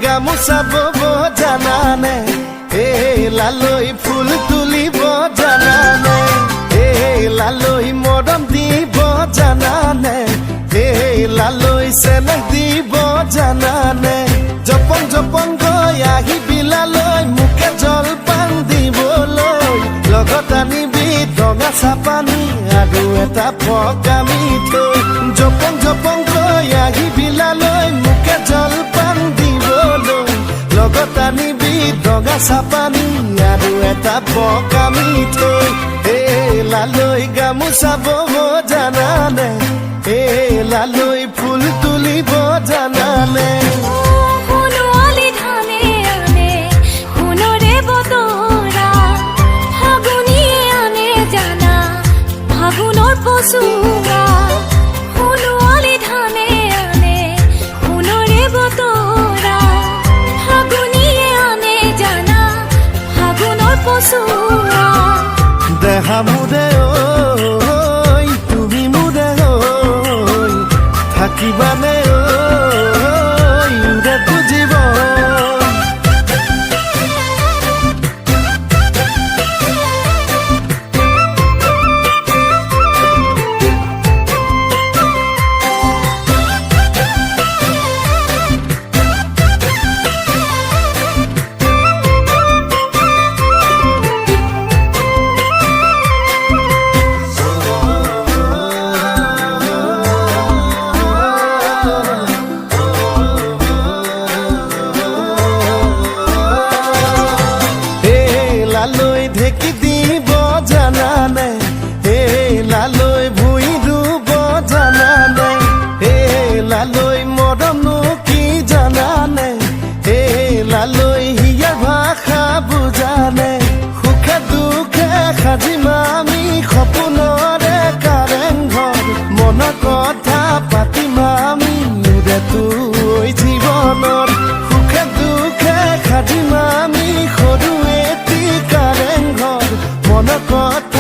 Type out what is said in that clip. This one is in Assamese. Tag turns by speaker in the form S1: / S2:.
S1: গামোচা বব জানানে লালৈ ফুল তুলিব জানানে লালৈ মৰম দিব জানানে লালৈ চেনেহ দিব জানানে জপন জপন গৈ আহি বিলালৈ মুখে জলপান দিবলৈ লগত আনিবি ৰঙা চাপানী আৰু এটা পকা মিঠৈ জপন জপন গৈ আহি বিলালৈ মুখে জলপান দিবলৈ লগত আনিবি ৰঙা চাপানী আৰু এটা পকা মিঠৈ লালৈ গামোচা বব জানানে লালৈ ফুল তুলিব জানানে দেহা মুদে ঐ তুমি মুদে ঐ থাকিবানে ঐ উৰে বুজিব লালৈ ঢেকি দিব জানানে লালৈ ভুই ৰুব জানানে লালৈ মৰমনো কি জানানে লালৈ হিয়াৰ ভাষা বুজানে সুখে দুখে সাজিম আমি সপোনৰে কাৰেং ঘৰ মনৰ কথা পাতিম আমি উৰে জীৱনৰ সুখে দুখে সাজিম আমি সৰু এটি কাৰেং ঘৰ মনৰ কথা